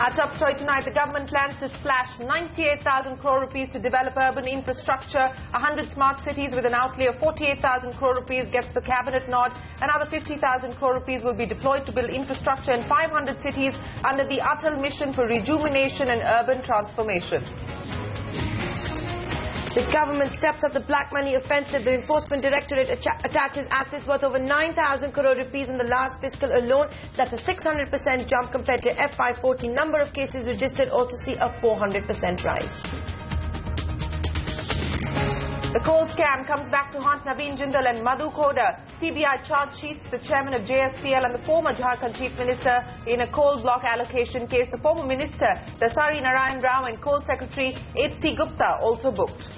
Our top story tonight, the government plans to splash 98,000 crore rupees to develop urban infrastructure. 100 smart cities with an outlay of 48,000 crore rupees gets the cabinet nod. Another 50,000 crore rupees will be deployed to build infrastructure in 500 cities under the Atal mission for rejuvenation and urban transformation. The government steps up the black money offensive. The Enforcement Directorate attaches assets worth over 9,000 crore rupees in the last fiscal alone. That's a 600% jump compared to FY14. Number of cases registered also see a 400% rise. The coal scam comes back to haunt Naveen Jindal and Madhu Koda. CBI charge sheets the chairman of JSPL and the former Jharkhand chief minister in a coal block allocation case. The former minister, Dasari Narayan Rao, and coal secretary H.C. Gupta also booked.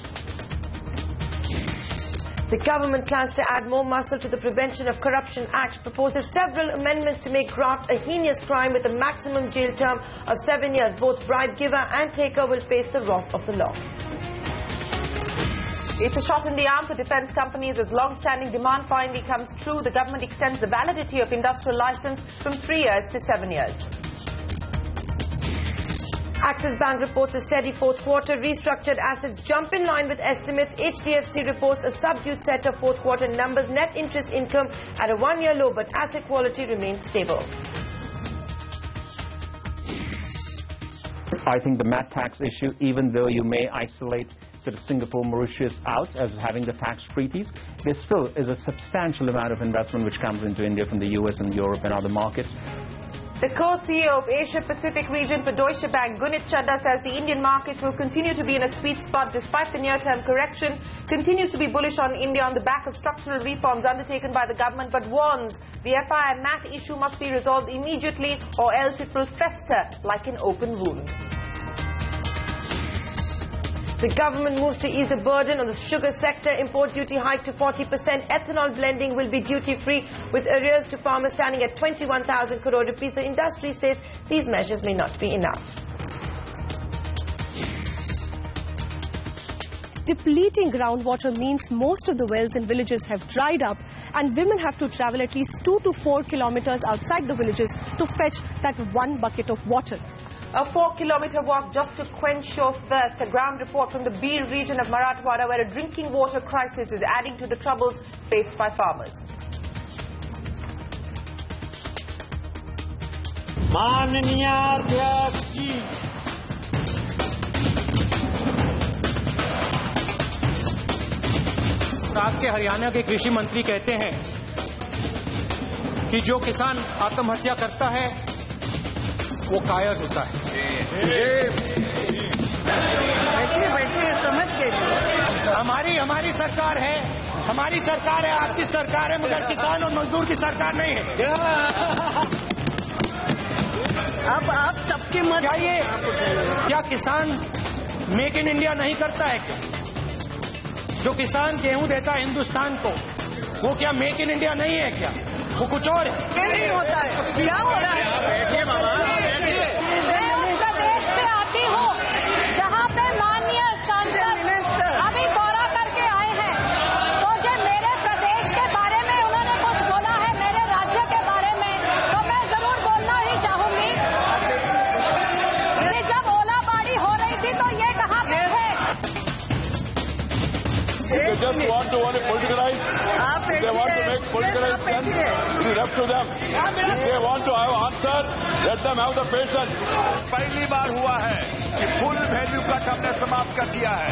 The government plans to add more muscle to the Prevention of Corruption Act, proposes several amendments to make graft a heinous crime with a maximum jail term of 7 years. Both bribe giver and taker will face the wrath of the law. It's a shot in the arm for defence companies as long-standing demand finally comes true. The government extends the validity of industrial licence from 3 years to 7 years. Axis Bank reports a steady fourth quarter. Restructured assets jump in line with estimates. HDFC reports a subdued set of fourth quarter numbers. Net interest income at a one-year low, but asset quality remains stable. I think the MAT tax issue, even though you may isolate sort of Singapore, Mauritius out as having the tax treaties, there still is a substantial amount of investment which comes into India from the US and Europe and other markets. The co-CEO of Asia-Pacific region for Deutsche Bank, Gunit Chadha, says the Indian markets will continue to be in a sweet spot despite the near-term correction, continues to be bullish on India on the back of structural reforms undertaken by the government, but warns the FI and MAT issue must be resolved immediately or else it will fester like an open wound. The government moves to ease the burden on the sugar sector. Import duty hike to 40%. Ethanol blending will be duty-free, with arrears to farmers standing at 21,000 crore rupees. The industry says these measures may not be enough. Depleting groundwater means most of the wells in villages have dried up, and women have to travel at least 2 to 4 kilometers outside the villages to fetch that one bucket of water. A 4-kilometer walk just to quench your thirst. A ground report from the Bir region of Marathwada, where a drinking water crisis is adding to the troubles faced by farmers. साथ के हरियाणा के कृषि मंत्री कहते हैं कि जो किसान आत्महत्या करता है वो कायर होता है। बैठिए समझ के हमारी सरकार है, आपकी सरकार है, मगर किसान और मजदूर की सरकार नहीं है। अब आप सबके मत क्या किसान मेक इन इंडिया नहीं करता है? जो किसान गेहूं देता है हिंदुस्तान को, वो क्या मेक इन इंडिया नहीं है? क्या वो कुछ और है? नहीं होता है। क्या हो रहा है? मैं उस प्रदेश पे आती हूँ जहाँ पे माननीय सांसद अभी दौरा करके आए हैं, तो जब मेरे प्रदेश के बारे में उन्होंने कुछ बोला है, मेरे राज्य के बारे में, तो मैं जरूर बोलना ही चाहूंगी कि जब ओलाबाड़ी हो रही थी तो ये कहाँ पे थे? They just want to politicize. They want to make politicized sense. It is left to them. If they want to have answer, let them have the patience. पहली बार हुआ है कि फुल वैल्यू कट हमने समाप्त कर दिया है।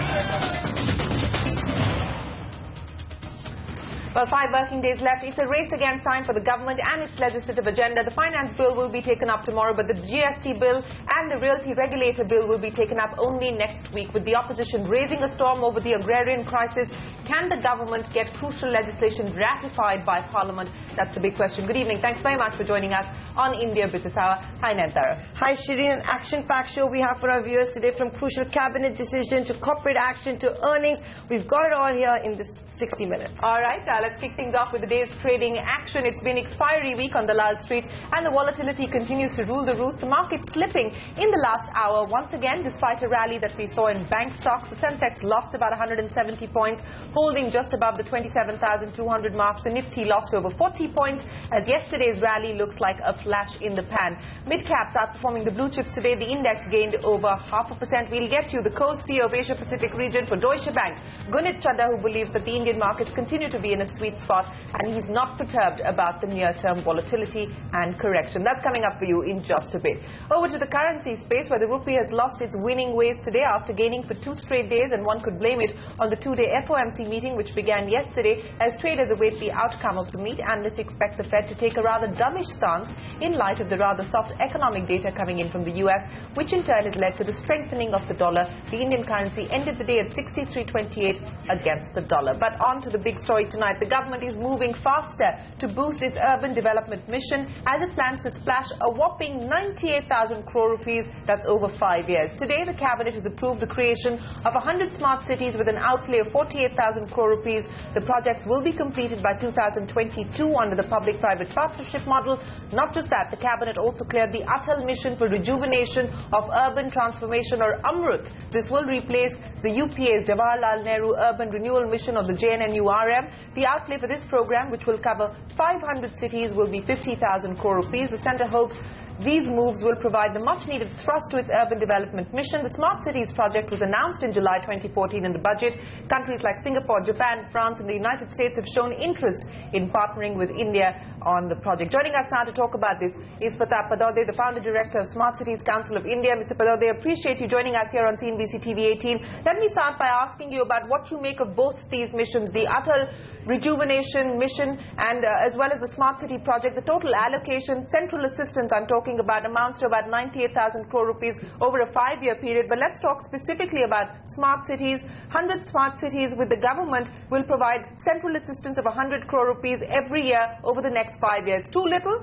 Well, 5 working days left. It's a race against time for the government and its legislative agenda. The finance bill will be taken up tomorrow, but the GST bill and the realty regulator bill will be taken up only next week. With the opposition raising a storm over the agrarian crisis, can the government get crucial legislation ratified by Parliament? That's the big question. Good evening. Thanks very much for joining us on India Business Hour. Hi, Nantara. Hi, Shireen. An action-packed show we have for our viewers today, from crucial cabinet decision to corporate action to earnings. We've got it all here in this 60 minutes. All right. Let's kick things off with the day's trading action. It's been expiry week on Dalal Street and the volatility continues to rule the roost. The market slipping in the last hour once again despite a rally that we saw in bank stocks. The Sensex lost about 170 points, holding just above the 27,200 mark. The Nifty lost over 40 points as yesterday's rally looks like a flash in the pan. Mid-caps outperforming the blue chips today. The index gained over 0.5%. We'll get you the co-CEO of Asia Pacific region for Deutsche Bank, Gunit Chadha, who believes that the Indian markets continue to be in a sweet spot and he's not perturbed about the near-term volatility and correction. That's coming up for you in just a bit. Over to the currency space where the rupee has lost its winning ways today after gaining for 2 straight days, and one could blame it on the 2-day FOMC meeting which began yesterday. As traders await the outcome of the meet, analysts expect the Fed to take a rather dovish stance in light of the rather soft economic data coming in from the US, which in turn has led to the strengthening of the dollar. The Indian currency ended the day at 63.28 against the dollar. But on to the big story tonight. The government is moving faster to boost its urban development mission as it plans to splash a whopping 98,000 crore rupees. That's over 5 years. Today, the cabinet has approved the creation of 100 smart cities with an outlay of 48,000 crore rupees. The projects will be completed by 2022 under the public-private partnership model. Not just that, the cabinet also cleared the Atal mission for rejuvenation of urban transformation, or AMRUT. This will replace the UPA's Jawaharlal Nehru Urban Renewal Mission, or the JNNURM. The outlay for this program, which will cover 500 cities, will be 50,000 crore rupees. The centre hopes these moves will provide the much-needed thrust to its urban development mission. The Smart Cities project was announced in July 2014 in the budget. Countries like Singapore, Japan, France and the United States have shown interest in partnering with India on the project. Joining us now to talk about this is Pratap Padode, the founder director of Smart Cities Council of India. Mr. Padode, appreciate you joining us here on CNBC TV 18. Let me start by asking you about what you make of both these missions, the Atal Rejuvenation Mission and as well as the Smart City project. The total allocation, central assistance I'm talking about, amounts to about 98,000 crore rupees over a 5-year period. But let's talk specifically about smart cities. 100 smart cities with the government will provide central assistance of 100 crore rupees every year over the next 5 years. Too little?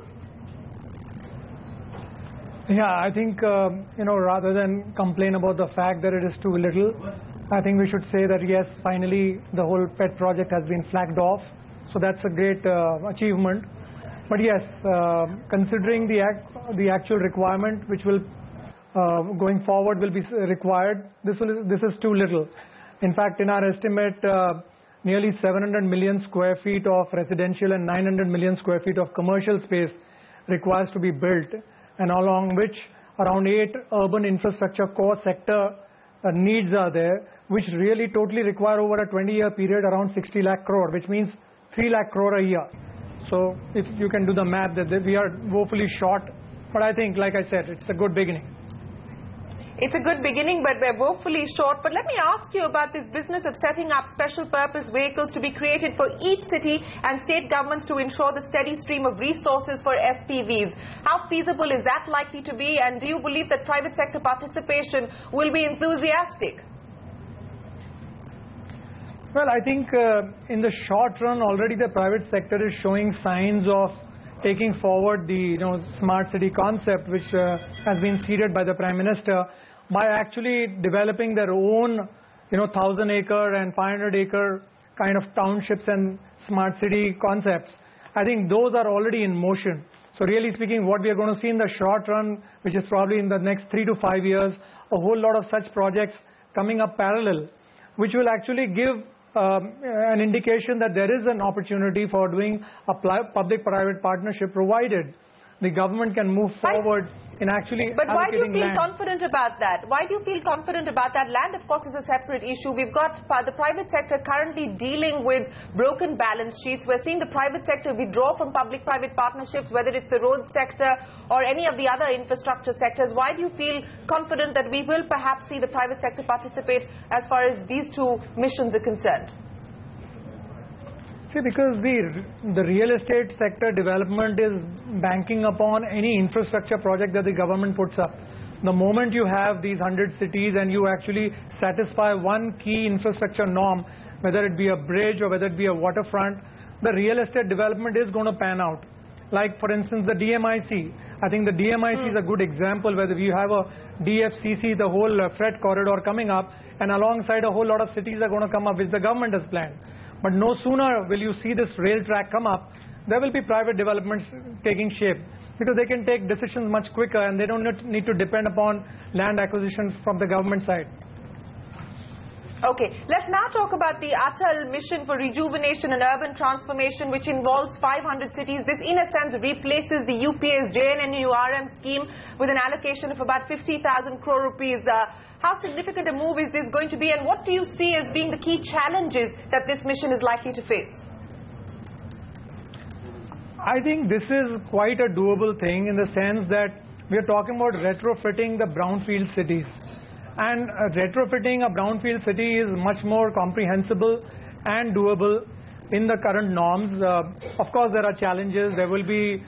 Yeah, I think, rather than complain about the fact that it is too little, I think we should say that yes, finally the whole PET project has been flagged off. So that's a great achievement. But yes, considering the actual requirement which will going forward will be required, this is too little. In fact, in our estimate, nearly 700 million square feet of residential and 900 million square feet of commercial space requires to be built, and along which around 8 urban infrastructure core sector needs are there, which really totally require over a 20-year period around 60 lakh crore, which means 3 lakh crore a year. So if you can do the math, that we are woefully short. But I think, like I said, it's a good beginning. It's a good beginning, but we're woefully short. But let me ask you about this business of setting up special purpose vehicles to be created for each city and state governments to ensure the steady stream of resources for SPVs. How feasible is that likely to be, and do you believe that private sector participation will be enthusiastic? Well, I think in the short run already the private sector is showing signs of taking forward the smart city concept, which has been seeded by the Prime Minister, by actually developing their own 1,000-acre and 500-acre kind of townships and smart city concepts. I think those are already in motion. So really speaking, what we are going to see in the short run, which is probably in the next 3 to 5 years, a whole lot of such projects coming up parallel, which will actually give an indication that there is an opportunity for doing a public-private partnership, provided the government can move forward in actually But why do you feel land. confident about that? Why do you feel confident about that? Land, of course, is a separate issue. We've got the private sector currently dealing with broken balance sheets. We're seeing the private sector withdraw from public-private partnerships, whether it's the road sector or any of the other infrastructure sectors. Why do you feel confident that we will perhaps see the private sector participate as far as these two missions are concerned? See, because the real estate sector development is banking upon any infrastructure project that the government puts up. The moment you have these 100 cities and you actually satisfy one key infrastructure norm, whether it be a bridge or whether it be a waterfront, the real estate development is going to pan out. like for instance the DMIC. I think the DMIC is a good example where you have a DFCC, the whole freight corridor coming up, and alongside a whole lot of cities are going to come up, which the government has planned. But no sooner will you see this rail track come up, there will be private developments taking shape, because they can take decisions much quicker and they don't need to depend upon land acquisitions from the government side. Okay, let's now talk about the Atal mission for rejuvenation and urban transformation, which involves 500 cities. This, in a sense, replaces the UPA's JNNURM scheme with an allocation of about 50,000 crore rupees. How significant a move is this going to be, and what do you see as being the key challenges that this mission is likely to face? I think this is quite a doable thing in the sense that we are talking about retrofitting the brownfield cities. And retrofitting a brownfield city is much more comprehensible and doable in the current norms. Of course, there are challenges. There will be,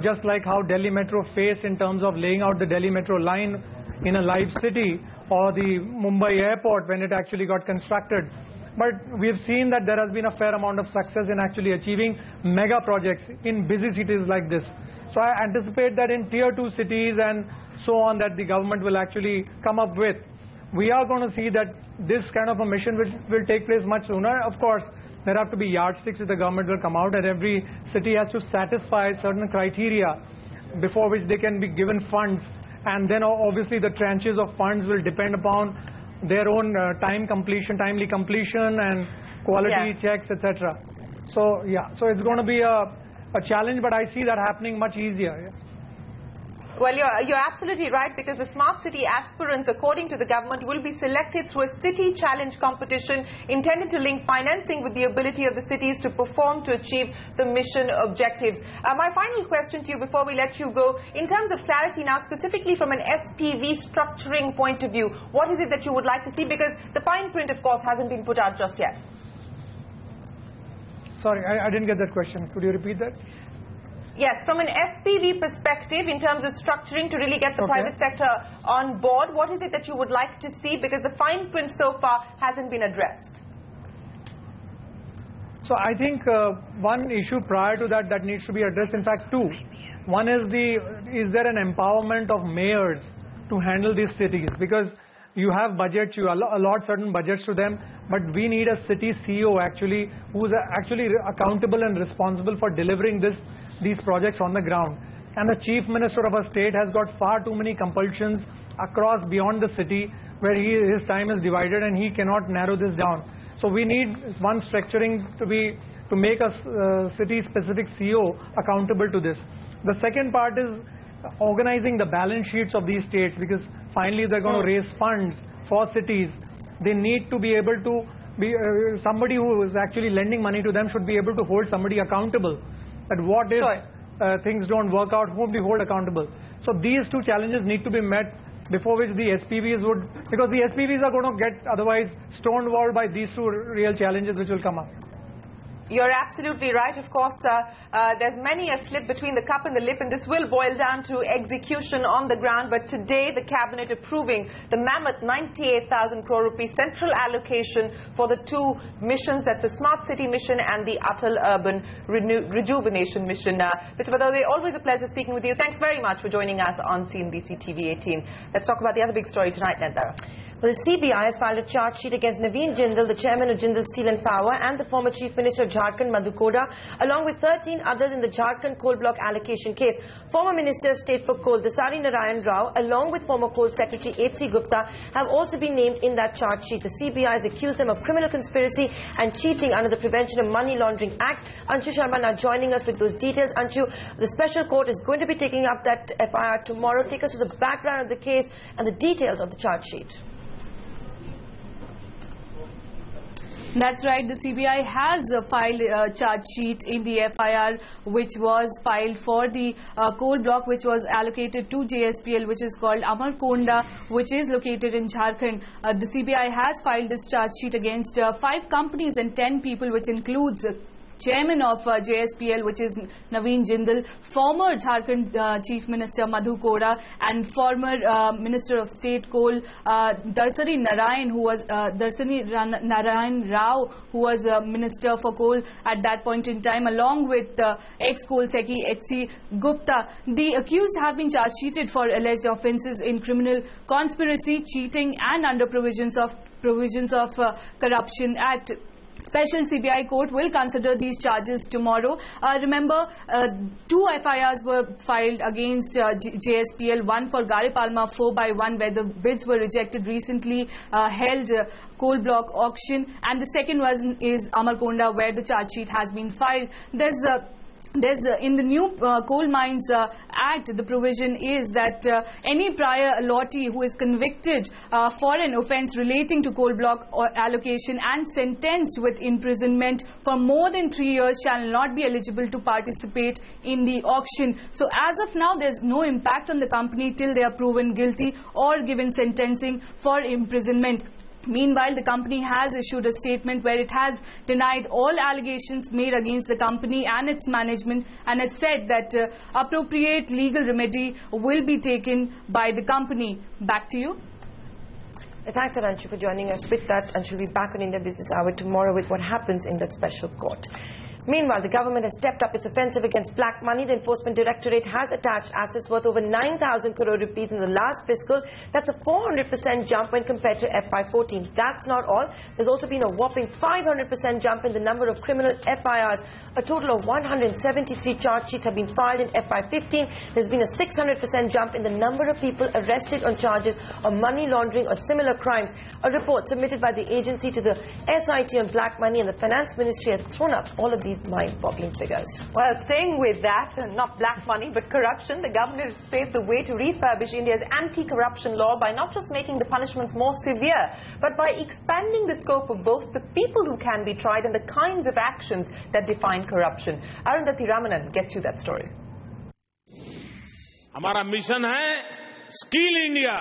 just like how Delhi Metro faced in terms of laying out the Delhi Metro line in a live city, or the Mumbai airport when it actually got constructed. But we've seen that there has been a fair amount of success in actually achieving mega projects in busy cities like this. So I anticipate that in tier 2 cities and so on that the government will actually come up with. We are going to see that this kind of a mission will take place much sooner. Of course, there have to be yardsticks which the government will come out, and every city has to satisfy certain criteria before which they can be given funds. And then obviously the tranches of funds will depend upon their own timely completion and quality checks, etc. So so it's going to be a challenge, but I see that happening much easier. Well, you're absolutely right, because the smart city aspirants, according to the government, will be selected through a city challenge competition intended to link financing with the ability of the cities to perform to achieve the mission objectives. My final question to you before we let you go, in terms of clarity now, specifically from an SPV structuring point of view, what is it that you would like to see? Because the fine print, of course, hasn't been put out just yet. Sorry, I didn't get that question. Could you repeat that? Yes, from an SPV perspective, in terms of structuring to really get the private sector on board, what is it that you would like to see? Because the fine print so far hasn't been addressed. So I think one issue prior to that needs to be addressed, in fact two. One is is there an empowerment of mayors to handle these cities? Because you have budgets, you allot certain budgets to them, but we need a city CEO actually who's actually accountable and responsible for delivering these projects on the ground. And the chief minister of a state has got far too many compulsions across beyond the city where his time is divided and he cannot narrow this down. So we need one structuring to make a city-specific CEO accountable to this. The second part is organizing the balance sheets of these states, because finally they're going to raise funds for cities. They need to be able to be somebody who is actually lending money to them should be able to hold somebody accountable. That what if things don't work out, whom we hold accountable. So these two challenges need to be met, before which the SPVs would, because the SPVs are going to get otherwise stonewalled by these two real challenges which will come up. You're absolutely right. Of course, there's many a slip between the cup and the lip, and this will boil down to execution on the ground. But today, the cabinet approving the mammoth 98,000 crore rupees central allocation for the two missions, that's the Smart City mission and the Atal Urban Rejuvenation mission. Mr. Badawi, always a pleasure speaking with you. Thanks very much for joining us on CNBC TV 18. Let's talk about the other big story tonight, Nandara. Well, the CBI has filed a charge sheet against Naveen Jindal, the chairman of Jindal Steel and Power, and the former chief minister of Jharkhand, Madhu Koda, along with 13 others in the Jharkhand coal block allocation case. Former Minister of State for Coal, Dasari Narayan Rao, along with former Coal Secretary H.C. Gupta, have also been named in that charge sheet. The CBI has accused them of criminal conspiracy and cheating under the Prevention of Money Laundering Act. Anshu Sharma now joining us with those details. Anshu, the special court is going to be taking up that FIR tomorrow. Take us to the background of the case and the details of the charge sheet. That's right. The CBI has filed a charge sheet in the FIR which was filed for the coal block which was allocated to JSPL, which is called Amarkonda, which is located in Jharkhand. The CBI has filed this charge sheet against 5 companies and 10 people, which includes chairman of JSPL, which is Naveen Jindal, former Jharkhand Chief Minister Madhu Koda, and former Minister of State Coal Darsani Narayan Rao, who was Minister for Coal at that point in time, along with ex-coal secchi H.C. Gupta. The accused have been charge sheeted for alleged offences in criminal conspiracy, cheating and under provisions of Corruption Act. Special CBI court will consider these charges tomorrow. Remember, 2 FIRs were filed against JSPL, one for Gare Palma 4x1, where the bids were rejected, recently held coal block auction, and the second one is Amarkonda, where the charge sheet has been filed. There's in the new Coal Mines Act, the provision is that any prior allottee who is convicted for an offence relating to coal block or allocation and sentenced with imprisonment for more than 3 years shall not be eligible to participate in the auction. So as of now, there's no impact on the company till they are proven guilty or given sentencing for imprisonment. Meanwhile, the company has issued a statement where it has denied all allegations made against the company and its management, and has said that appropriate legal remedy will be taken by the company. Back to you. Thanks, Anshu, for joining us with that, and she'll be back on India Business Hour tomorrow with what happens in that special court. Meanwhile, the government has stepped up its offensive against black money. The Enforcement Directorate has attached assets worth over 9,000 crore rupees in the last fiscal. That's a 400% jump when compared to FY14. That's not all. There's also been a whopping 500% jump in the number of criminal FIRs. A total of 173 charge sheets have been filed in FY15. There's been a 600% jump in the number of people arrested on charges of money laundering or similar crimes. A report submitted by the agency to the SIT on black money and the Finance Ministry has thrown up all of these mind-boggling figures. Well, staying with that, not black money but corruption, the government has paved the way to refurbish India's anti-corruption law by not just making the punishments more severe, but by expanding the scope of both the people who can be tried and the kinds of actions that define corruption. Arundhati Ramanan gets you that story. हमारा mission है skill India.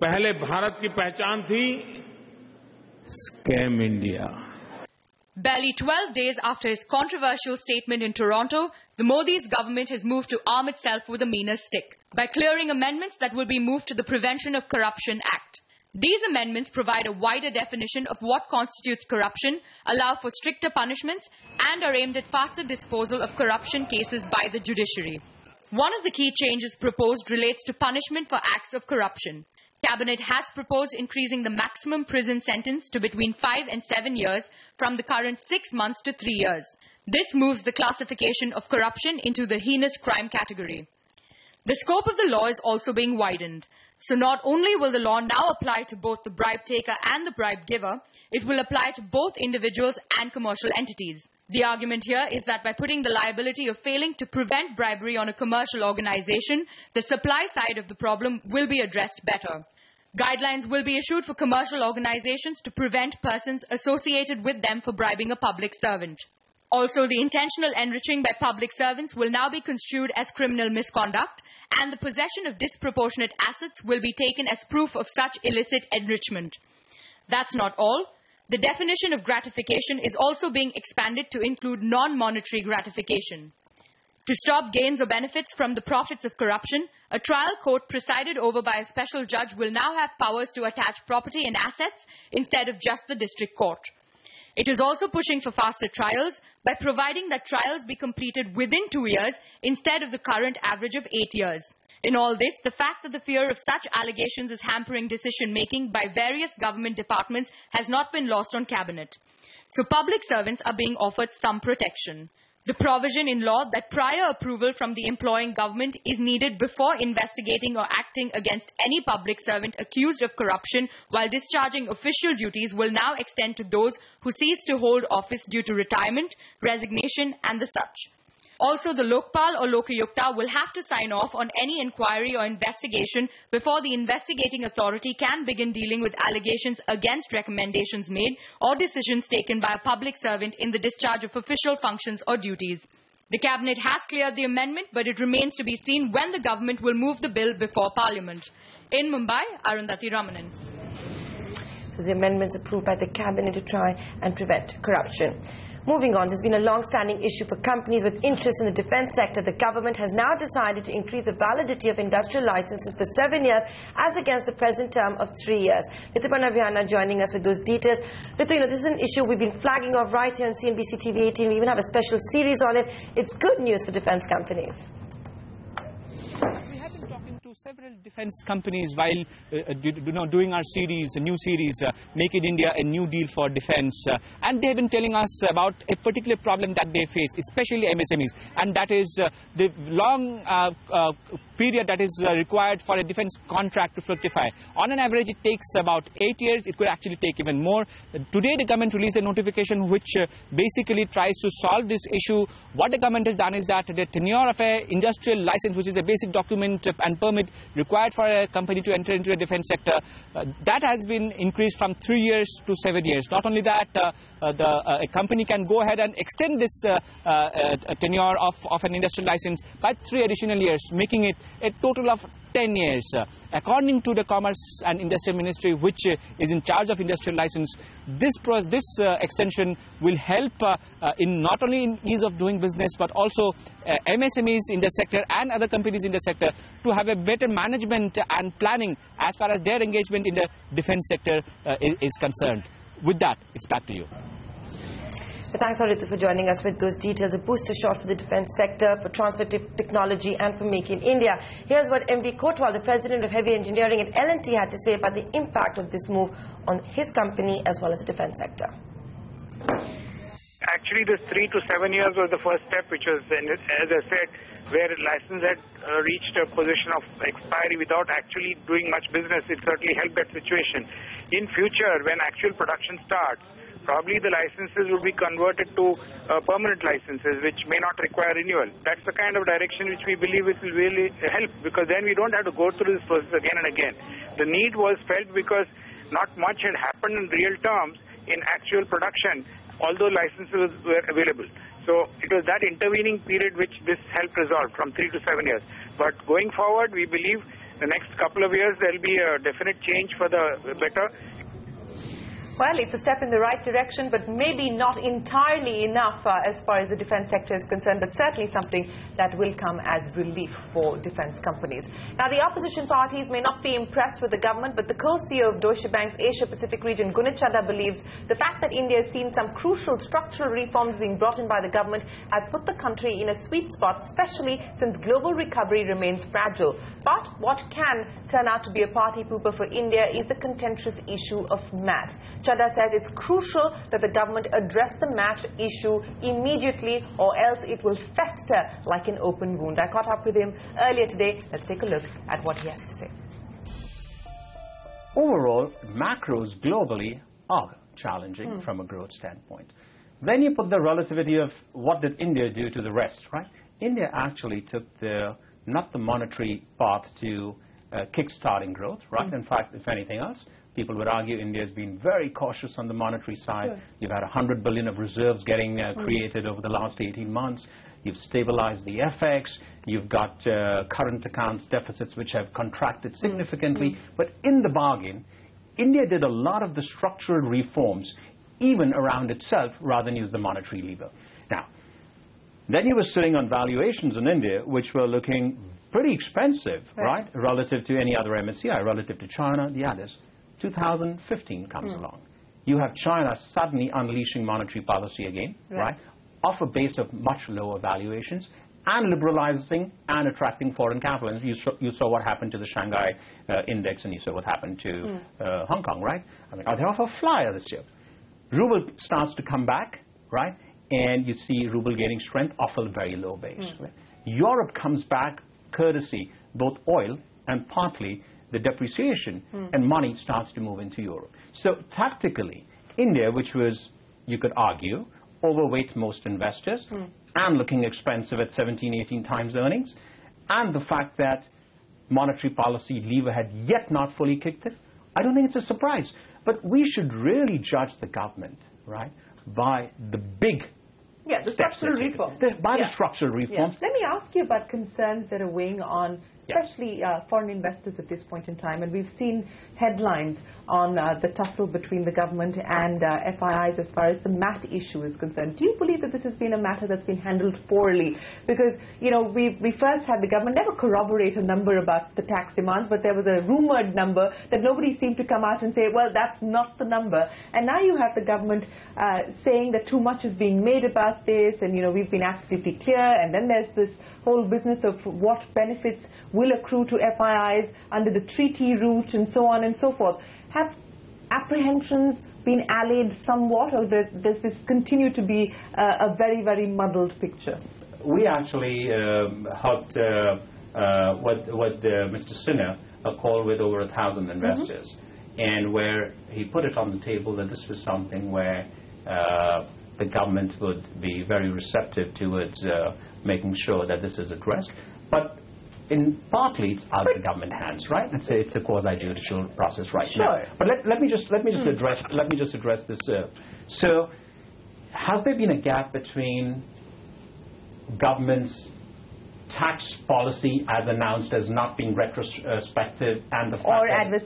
पहले भारत की पहचान थी scam India. Barely 12 days after his controversial statement in Toronto, the Modi's government has moved to arm itself with a meaner stick by clearing amendments that will be moved to the Prevention of Corruption Act. These amendments provide a wider definition of what constitutes corruption, allow for stricter punishments, and are aimed at faster disposal of corruption cases by the judiciary. One of the key changes proposed relates to punishment for acts of corruption. Cabinet has proposed increasing the maximum prison sentence to between 5 and 7 years from the current 6 months to 3 years. This moves the classification of corruption into the heinous crime category. The scope of the law is also being widened. So not only will the law now apply to both the bribe taker and the bribe giver, it will apply to both individuals and commercial entities. The argument here is that by putting the liability of failing to prevent bribery on a commercial organization, the supply side of the problem will be addressed better. Guidelines will be issued for commercial organizations to prevent persons associated with them for bribing a public servant. Also, the intentional enriching by public servants will now be construed as criminal misconduct, and the possession of disproportionate assets will be taken as proof of such illicit enrichment. That's not all. The definition of gratification is also being expanded to include non-monetary gratification. To stop gains or benefits from the profits of corruption, a trial court presided over by a special judge will now have powers to attach property and assets instead of just the district court. It is also pushing for faster trials by providing that trials be completed within 2 years instead of the current average of 8 years. In all this, the fact that the fear of such allegations is hampering decision-making by various government departments has not been lost on Cabinet. So public servants are being offered some protection. The provision in law that prior approval from the employing government is needed before investigating or acting against any public servant accused of corruption while discharging official duties will now extend to those who cease to hold office due to retirement, resignation and the such. Also, the Lokpal or Lokayukta will have to sign off on any inquiry or investigation before the investigating authority can begin dealing with allegations against recommendations made or decisions taken by a public servant in the discharge of official functions or duties. The Cabinet has cleared the amendment, but it remains to be seen when the government will move the bill before Parliament. In Mumbai, Arundhati Ramanan. So the amendments approved by the cabinet to try and prevent corruption. Moving on, there's been a long-standing issue for companies with interest in the defense sector. The government has now decided to increase the validity of industrial licenses for 7 years as against the present term of 3 years. Ritipana Vihana joining us with those details. Ritu, this is an issue we've been flagging off right here on CNBC TV 18. We even have a special series on it. It's good news for defense companies. We have been talking to several defense companies while doing our series, a new series, Make in India, a new deal for defense. And they have been telling us about a particular problem that they face, especially MSMEs. And that is the long period that is required for a defense contract to fructify. On an average, it takes about 8 years. It could actually take even more. Today, the government released a notification which basically tries to solve this issue. What the government has done is that the tenure of an industrial license, which is a basic document and permit required for a company to enter into the defense sector, that has been increased from 3 years to 7 years. Not only that, a company can go ahead and extend this tenure of an industrial license by 3 additional years, making it a total of 10 years. According to the Commerce and Industrial Ministry, which is in charge of industrial license, this extension will help in not only in ease of doing business, but also MSMEs in the sector and other companies in the sector to have a better management and planning as far as their engagement in the defense sector is concerned. With that, it's back to you. So thanks, Ritu, for joining us with those details. A booster shot for the defense sector, for transport technology and for Make in India. Here's what MV Kotwal, the president of heavy engineering at L&T, had to say about the impact of this move on his company as well as the defense sector. Actually, this 3 to 7 years was the first step, which was, as I said, where a license had reached a position of expiry without actually doing much business. It certainly helped that situation. In future, when actual production starts, probably the licenses will be converted to permanent licenses, which may not require renewal. That's the kind of direction which we believe it will really help, because then we don't have to go through this process again and again. The need was felt because not much had happened in real terms in actual production, although licenses were available. So it was that intervening period which this helped resolve from 3 to 7 years. But going forward, we believe the next couple of years there will be a definite change for the better. Well, it's a step in the right direction, but maybe not entirely enough as far as the defense sector is concerned, but certainly something that will come as relief for defense companies. Now, the opposition parties may not be impressed with the government, but the co-CEO of Deutsche Bank's Asia-Pacific region, Gunit Chadha, believes the fact that India has seen some crucial structural reforms being brought in by the government has put the country in a sweet spot, especially since global recovery remains fragile. But what can turn out to be a party pooper for India is the contentious issue of MAT. Chadha says it's crucial that the government address the MAT issue immediately, or else it will fester like an open wound. I caught up with him earlier today. Let's take a look at what he has to say. Overall, macros globally are challenging from a growth standpoint. Then you put the relativity of what did India do to the rest, right? India actually took not the monetary path to kick-starting growth, right? In fact, if anything else, people would argue India has been very cautious on the monetary side. Sure. You've had 100 billion of reserves getting created over the last 18 months. You've stabilized the FX. You've got current accounts deficits which have contracted significantly. But in the bargain, India did a lot of the structural reforms even around itself rather than use the monetary lever. Now, then you were sitting on valuations in India which were looking pretty expensive, right? Relative to any other MSCI, relative to China, the others. 2015 comes along. You have China suddenly unleashing monetary policy again, right? Off a base of much lower valuations and liberalizing and attracting foreign capital. And you saw what happened to the Shanghai index, and you saw what happened to Hong Kong, right? I mean, they're off a flyer this year. Ruble starts to come back, right? And you see ruble gaining strength off a very low base. Right? Europe comes back courtesy both oil and partly the depreciation, and money starts to move into Europe. So tactically, India, which was, you could argue, overweight most investors and looking expensive at 17, 18 times earnings, and the fact that monetary policy lever had yet not fully kicked in, I don't think it's a surprise. But we should really judge the government, right, by the big the structural reforms. By the structural reforms. Let me ask you about concerns that are weighing on especially foreign investors at this point in time. And we've seen headlines on the tussle between the government and FIIs as far as the MAT issue is concerned. Do you believe that this has been a matter that's been handled poorly? Because, you know, we first had the government never corroborate a number about the tax demands, but there was a rumored number that nobody seemed to come out and say, well, that's not the number. And now you have the government saying that too much is being made about this, and, you know, we've been absolutely clear. And then there's this whole business of what benefits will accrue to FIIs under the treaty route and so on and so forth. Have apprehensions been allayed somewhat, or does this continue to be a very, very muddled picture? We actually helped what Mr. Sinha a call with over 1,000 investors, and where he put it on the table that this was something where the government would be very receptive towards making sure that this is addressed. But partly it's out of the government hands, right? It's a quasi-judicial process right now. But let me just address this. So, has there been a gap between government's tax policy as announced as not being retrospective and the fact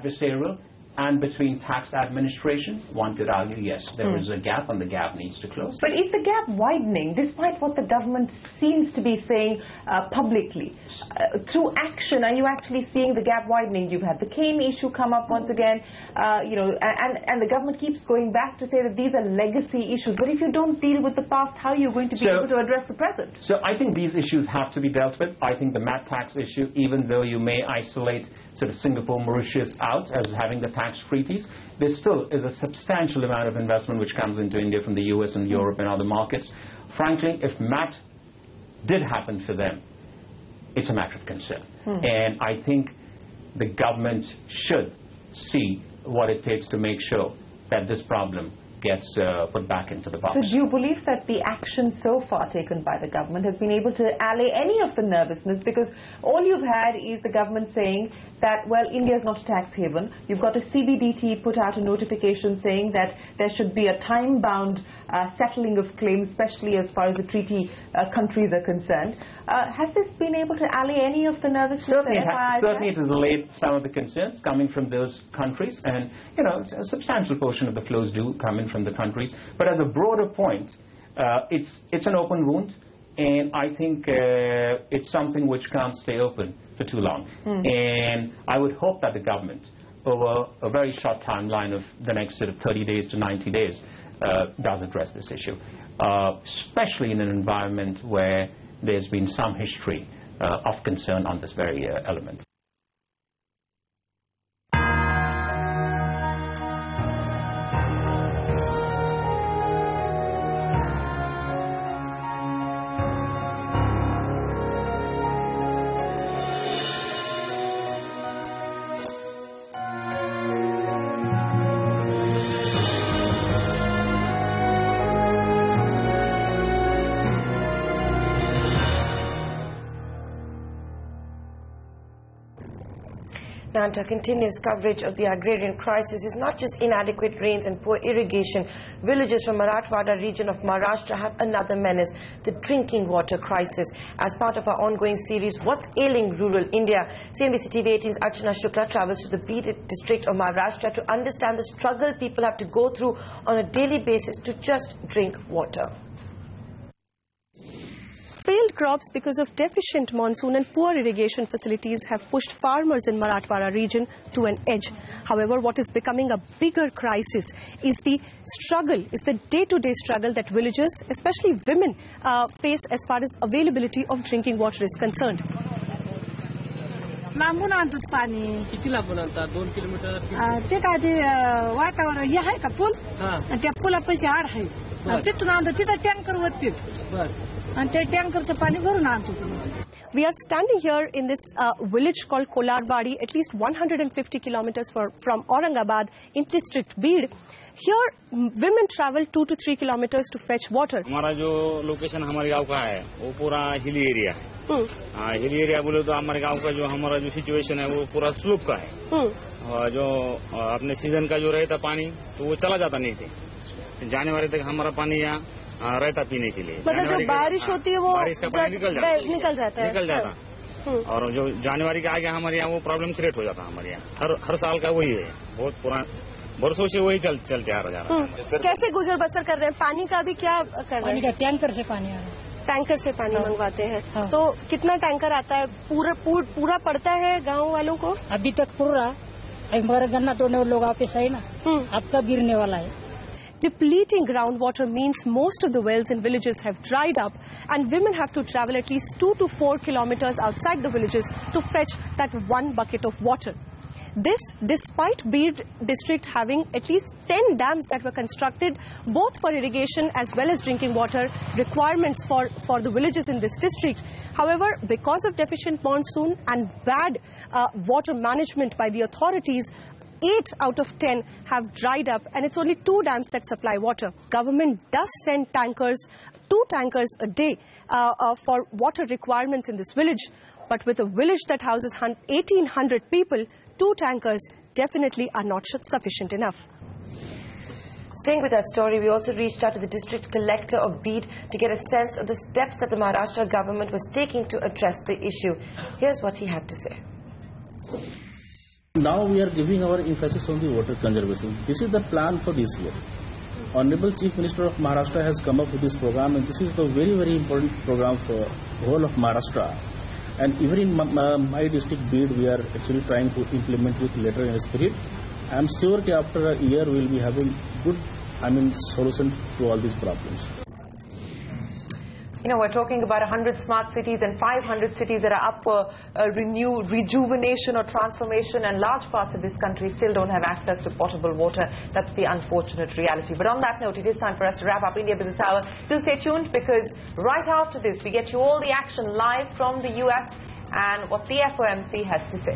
adversarial, and between tax administration? One could argue, yes, there is a gap, and the gap needs to close. But is the gap widening, despite what the government seems to be saying publicly? Through action, are you actually seeing the gap widening? You've had the cane issue come up once again, you know, and the government keeps going back to say that these are legacy issues. But if you don't deal with the past, how are you going to be able to address the present? So I think these issues have to be dealt with. I think the MAT tax issue, even though you may isolate sort of Singapore, Mauritius out as having the tax treaties, there still is a substantial amount of investment which comes into India from the US and Europe and other markets. Frankly, if MAT did happen for them, it's a matter of concern. And I think the government should see what it takes to make sure that this problem gets put back into the box. So do you believe that the action so far taken by the government has been able to allay any of the nervousness? Because all you've had is the government saying that, well, India is not a tax haven. You've got a CBDT put out a notification saying that there should be a time-bound settling of claims, especially as far as the treaty countries are concerned. Has this been able to allay any of the nervousness? Certainly it has allayed some of the concerns coming from those countries, and, you know, a substantial portion of the flows do come in from the countries. But as a broader point, it's an open wound, and I think it's something which can't stay open for too long. And I would hope that the government, over a very short timeline of the next sort of 30 days to 90 days, does address this issue, especially in an environment where there's been some history of concern on this very element. Our continuous coverage of the agrarian crisis is not just inadequate rains and poor irrigation. Villages from Marathwada region of Maharashtra have another menace, the drinking water crisis. As part of our ongoing series, What's Ailing Rural India, CNBC TV 18's Archana Shukla travels to the Beed district of Maharashtra to understand the struggle people have to go through on a daily basis to just drink water. Failed crops because of deficient monsoon and poor irrigation facilities have pushed farmers in Marathwada region to an edge. However, what is becoming a bigger crisis is the day-to-day struggle that villagers, especially women, face as far as availability of drinking water is concerned. लांबून आणतो पाणी किती लांबून आणतात 2 kilometre ते काय ते वाटावर हे आहे का पूल त्या पुलापाशी आड आहे तिथून आणतो तिथं टँकर वरती आणि ते टँकरचं पाणी भरून आणतो. We are standing here in this village called Kolarbadi, at least 150 kilometers from Aurangabad in district Beed. Here, women travel 2 to 3 kilometers to fetch water. हमारा जो लोकेशन हमारे गांव का है वो पूरा हिली एरिया है. हिली एरिया बोले तो हमारे गांव का जो हमारा जो सिचुएशन है वो पूरा स्लोप का है. जो अपने सीजन का जो रहता पानी तो वो चला जाता नहीं थे. जनवरी तक हमारा पानी यहाँ रहता पीने के लिए. मतलब जो बारिश होती है वो बारिश का पानी निकल जाता. और जो जनवरी के आगे हमारे यहाँ वो प्रॉब्लम क्रिएट हो जाता है हमारे यहाँ हर साल का वही है बहुत पुराना बरसों से वही चलते आ रहा है। कैसे गुजर बसर कर रहे हैं? पानी का भी क्या कर रहे हैं? पानी का टैंकर से पानी आ रहा है। टैंकर से पानी मंगवाते हैं। तो कितना टैंकर आता है? पूरा पड़ता है गांव वालों को? अभी तक पूरा, मगर गन्ना तोड़ने लोग वापस आए ना, अब तक गिरने वाला है। Depleting groundwater means most of the wells in villages have dried up and women have to travel at least 2 to 4 kilometers outside the villages to fetch that one bucket of water. This despite Beed district having at least 10 dams that were constructed both for irrigation as well as drinking water requirements for the villages in this district. However, because of deficient monsoon and bad water management by the authorities, 8 out of 10 have dried up and it's only 2 dams that supply water. Government does send tankers, 2 tankers a day for water requirements in this village. But with a village that houses 1,800 people, 2 tankers definitely are not sufficient enough. Staying with that story, we also reached out to the district collector of Beed to get a sense of the steps that the Maharashtra government was taking to address the issue. Here's what he had to say. Now we are giving our emphasis on the water conservation. This is the plan for this year. Honorable Chief Minister of Maharashtra has come up with this program, and this is the very, very important program for the whole of Maharashtra. And even in my district, Beed, we are actually trying to implement with letter and spirit. I am sure that after a year we will be having good, solution to all these problems. You know, we're talking about 100 smart cities and 500 cities that are up for rejuvenation or transformation, and large parts of this country still don't have access to potable water. That's the unfortunate reality. But on that note, it is time for us to wrap up India Business Hour. Do stay tuned, because right after this, we get you all the action live from the US and what the FOMC has to say.